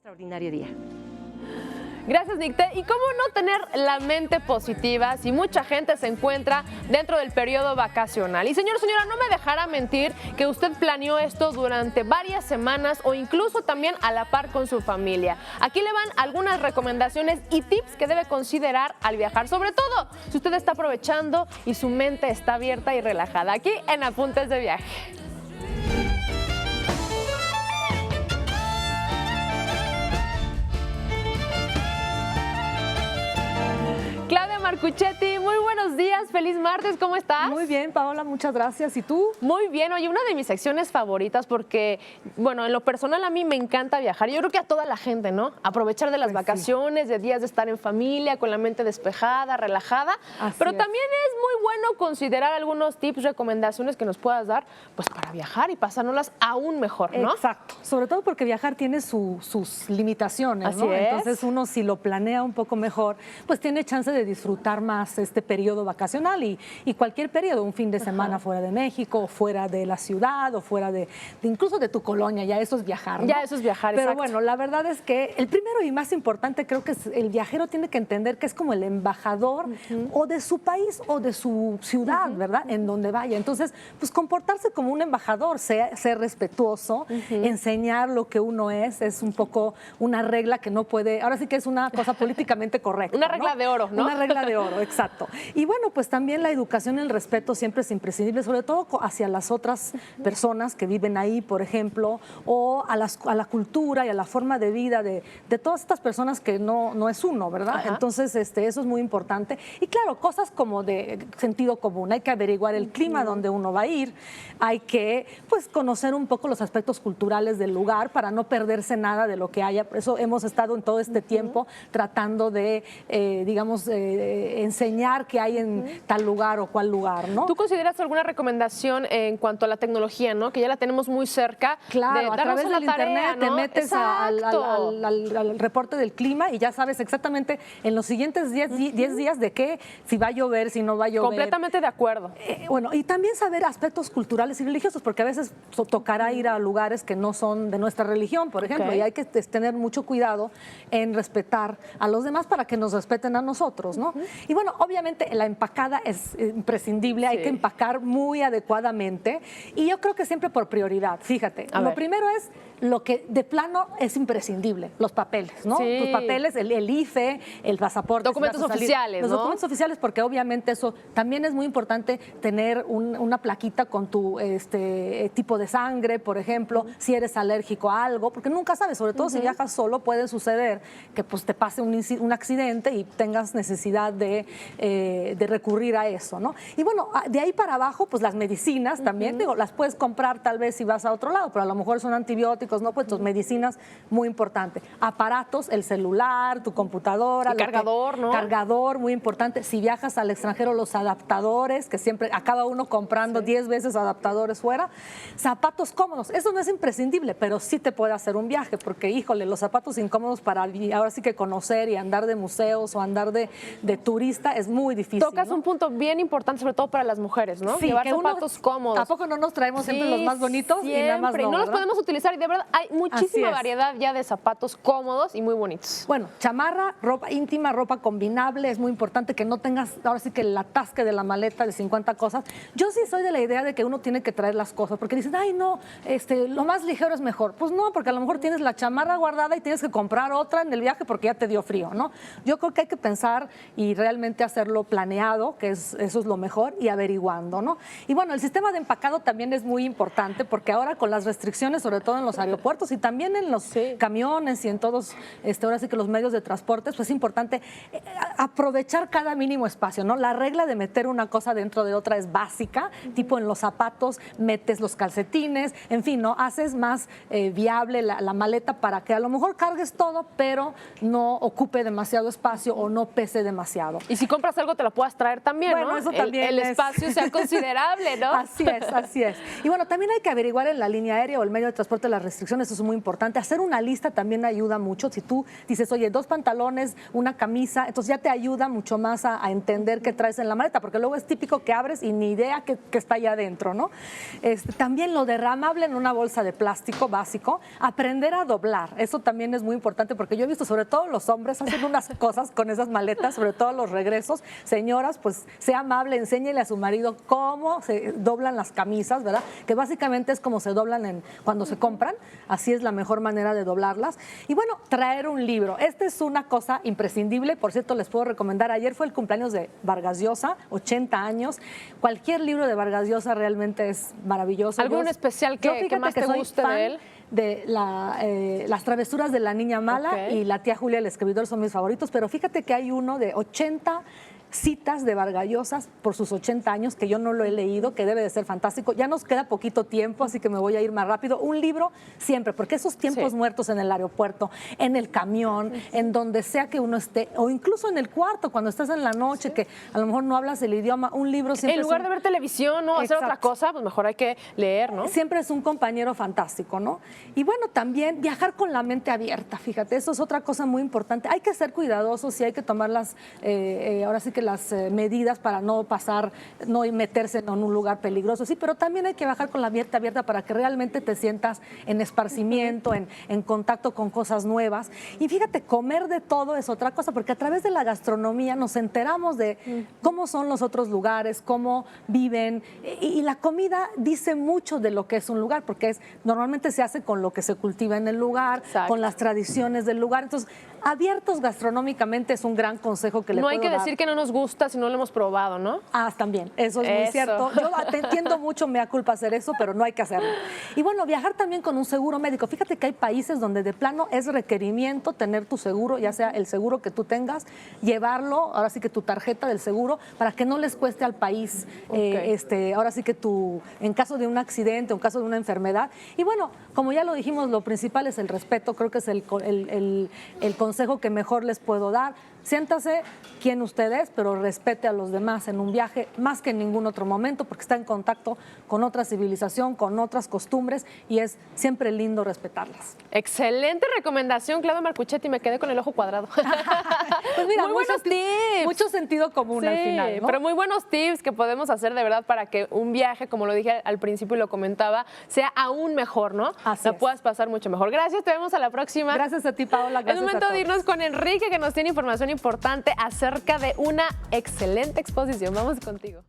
Extraordinario día. Gracias, Nicté. ¿Y cómo no tener la mente positiva si mucha gente se encuentra dentro del periodo vacacional? Y señora, no me dejará mentir que usted planeó esto durante varias semanas o incluso también a la par con su familia. Aquí le van algunas recomendaciones y tips que debe considerar al viajar, sobre todo si usted está aprovechando y su mente está abierta y relajada. Aquí en Apuntes de Viaje. Claudia Marcuchetti, muy buenos días, feliz martes, ¿cómo estás? Muy bien, Paola, muchas gracias. ¿Y tú? Muy bien, oye, una de mis secciones favoritas porque, bueno, en lo personal a mí me encanta viajar. Yo creo que a toda la gente, ¿no? Aprovechar de las vacaciones, de días de estar en familia, con la mente despejada, relajada. Pero también es muy bueno considerar algunos tips, recomendaciones que nos puedas dar, pues para viajar y pasárnoslas aún mejor, ¿no? Exacto, sobre todo porque viajar tiene sus limitaciones, Así ¿no? es. Entonces uno si lo planea un poco mejor, pues tiene chance de disfrutar más este periodo vacacional y cualquier periodo, un fin de semana fuera de México, o fuera de la ciudad, o fuera de incluso de tu colonia, ya eso es viajar, ¿no? Ya eso es viajar, Pero exacto. bueno, la verdad es que el primero y más importante creo que es el viajero tiene que entender que es como el embajador o de su país o de su ciudad, ¿verdad? En donde vaya. Entonces, pues comportarse como un embajador, ser respetuoso, enseñar lo que uno es un poco una regla que no puede, ahora sí que es una cosa políticamente correcta. Una regla de oro, ¿no? Una regla de oro, exacto. Y bueno, pues también la educación y el respeto siempre es imprescindible, sobre todo hacia las otras personas que viven ahí, por ejemplo, o a la cultura y a la forma de vida de todas estas personas que no es uno, ¿verdad? Ajá. Entonces, eso es muy importante. Y claro, cosas como de sentido común, hay que averiguar el clima donde uno va a ir, hay que, pues, conocer un poco los aspectos culturales del lugar para no perderse nada de lo que haya. Por eso hemos estado en todo este tiempo tratando de, digamos, enseñar qué hay en tal lugar o cual lugar, ¿no? ¿Tú consideras alguna recomendación en cuanto a la tecnología, ¿no? Que ya la tenemos muy cerca. Claro, a través del internet te metes al reporte del clima y ya sabes exactamente en los siguientes 10 días de qué, si va a llover, si no va a llover. Completamente de acuerdo. Bueno, y también saber aspectos culturales y religiosos, porque a veces tocará ir a lugares que no son de nuestra religión, por ejemplo, y hay que tener mucho cuidado en respetar a los demás para que nos respeten a nosotros, ¿no? Y bueno, obviamente la empacada es imprescindible, hay que empacar muy adecuadamente y yo creo que siempre por prioridad, fíjate, lo primero es lo que de plano es imprescindible, los papeles, ¿no? Sí. Tus papeles, el IFE, el pasaporte. Documentos oficiales, Los ¿no? documentos oficiales, porque obviamente eso también es muy importante tener una plaquita con tu tipo de sangre, por ejemplo, si eres alérgico a algo, porque nunca sabes, sobre todo si viajas solo, puede suceder que pues te pase un accidente y tengas necesidad de recurrir a eso, ¿no? Y bueno, de ahí para abajo, pues las medicinas también, digo, las puedes comprar tal vez si vas a otro lado, pero a lo mejor son antibióticos, ¿no? Pues tus medicinas, muy importante. Aparatos, el celular, tu computadora. El cargador, ¿no? Cargador, muy importante. Si viajas al extranjero, los adaptadores, que siempre acaba uno comprando 10 veces adaptadores fuera. Zapatos cómodos, eso no es imprescindible, pero sí te puede hacer un viaje, porque híjole, los zapatos incómodos para ahora sí que conocer y andar de museos o andar de turista es muy difícil. Tocas, ¿no?, un punto bien importante, sobre todo para las mujeres, ¿no? Sí, llevar zapatos cómodos. ¿A poco no nos traemos siempre los más bonitos? Siempre. Y nada más no los podemos utilizar y de verdad hay muchísima variedad ya de zapatos cómodos y muy bonitos. Bueno, chamarra, ropa íntima, ropa combinable, es muy importante que no tengas ahora sí que el atasque de la maleta de 50 cosas. Yo sí soy de la idea de que uno tiene que traer las cosas, porque dicen, ay no, lo más ligero es mejor. Pues no, porque a lo mejor tienes la chamarra guardada y tienes que comprar otra en el viaje porque ya te dio frío, ¿no? Yo creo que hay que pensar y realmente hacerlo planeado, que eso es lo mejor, y averiguando, ¿no? Y bueno, el sistema de empacado también es muy importante, porque ahora con las restricciones, sobre todo en los aeropuertos y también en los camiones y en todos, ahora sí que los medios de transporte, pues es importante aprovechar cada mínimo espacio, ¿no? La regla de meter una cosa dentro de otra es básica, tipo en los zapatos metes los calcetines, en fin, ¿no? Haces más viable la maleta para que a lo mejor cargues todo, pero no ocupe demasiado espacio o no pese demasiado. Y si compras algo te lo puedas traer también, bueno, ¿no? Eso también el espacio sea considerable, ¿no? Así es, así es. Y bueno, también hay que averiguar en la línea aérea o el medio de transporte las restricciones, eso es muy importante. Hacer una lista también ayuda mucho. mucho. Si tú dices, oye, 2 pantalones, una camisa, entonces ya te ayuda mucho más a entender qué traes en la maleta, porque luego es típico que abres y ni idea que está allá adentro, ¿no? También lo derramable en una bolsa de plástico básico, aprender a doblar, eso también es muy importante, porque yo he visto sobre todo los hombres hacen unas cosas con esas maletas, sobre todo los regresos. Señoras, pues sea amable, enséñele a su marido cómo se doblan las camisas, ¿verdad? Que básicamente es como se doblan cuando se compran, así es la mejor manera de doblarlas. Y bueno, traer un libro, esta es una cosa imprescindible, por cierto les puedo recomendar, ayer fue el cumpleaños de Vargas Llosa, 80 años, cualquier libro de Vargas Llosa realmente es maravilloso. ¿Algún especial que más te guste de él? De las travesuras de la niña mala y La tía Julia, el escribidor, son mis favoritos, pero fíjate que hay uno de 80 citas de Vargas Llosa por sus 80 años, que yo no lo he leído, que debe de ser fantástico. Ya nos queda poquito tiempo, así que me voy a ir más rápido. Un libro siempre, porque esos tiempos muertos en el aeropuerto, en el camión, en donde sea que uno esté, o incluso en el cuarto, cuando estás en la noche, que a lo mejor no hablas el idioma, un libro siempre en lugar de ver televisión o hacer otra cosa, pues mejor hay que leer, ¿no? Siempre es un compañero fantástico, ¿no? Y bueno, también viajar con la mente abierta, fíjate, eso es otra cosa muy importante. Hay que ser cuidadosos y hay que tomar ahora sí que las medidas para no pasar, no meterse en un lugar peligroso, sí, pero también hay que bajar con la mente abierta para que realmente te sientas en esparcimiento, en contacto con cosas nuevas. Y fíjate, comer de todo es otra cosa, porque a través de la gastronomía nos enteramos de cómo son los otros lugares, cómo viven, y la comida dice mucho de lo que es un lugar, porque normalmente se hace con lo que se cultiva en el lugar, con las tradiciones del lugar. Entonces, abiertos gastronómicamente es un gran consejo que le puedo dar. No hay que decir que no nos gusta si no lo hemos probado, ¿no? También, eso es muy cierto. Yo te entiendo mucho, me da culpa hacer eso, pero no hay que hacerlo. Y bueno, viajar también con un seguro médico. Fíjate que hay países donde de plano es requerimiento tener tu seguro, ya sea el seguro que tú tengas, llevarlo, ahora sí que tu tarjeta del seguro, para que no les cueste al país, ahora sí que en caso de un accidente, en caso de una enfermedad. Y bueno, como ya lo dijimos, lo principal es el respeto, creo que es el consejo que mejor les puedo dar. Siéntase quien usted es, pero respete a los demás en un viaje más que en ningún otro momento, porque está en contacto con otra civilización, con otras costumbres, y es siempre lindo respetarlas. Excelente recomendación, Claudia Marcuchetti, me quedé con el ojo cuadrado. Pues mira, muy buenos tips. Mucho sentido común al final, ¿no? Pero muy buenos tips que podemos hacer de verdad para que un viaje, como lo dije al principio y lo comentaba, sea aún mejor, ¿no? Así lo puedas pasar mucho mejor. Gracias, te vemos a la próxima. Gracias a ti, Paola. Es momento de irnos con Enrique, que nos tiene información importante acerca de una excelente exposición. Vamos contigo.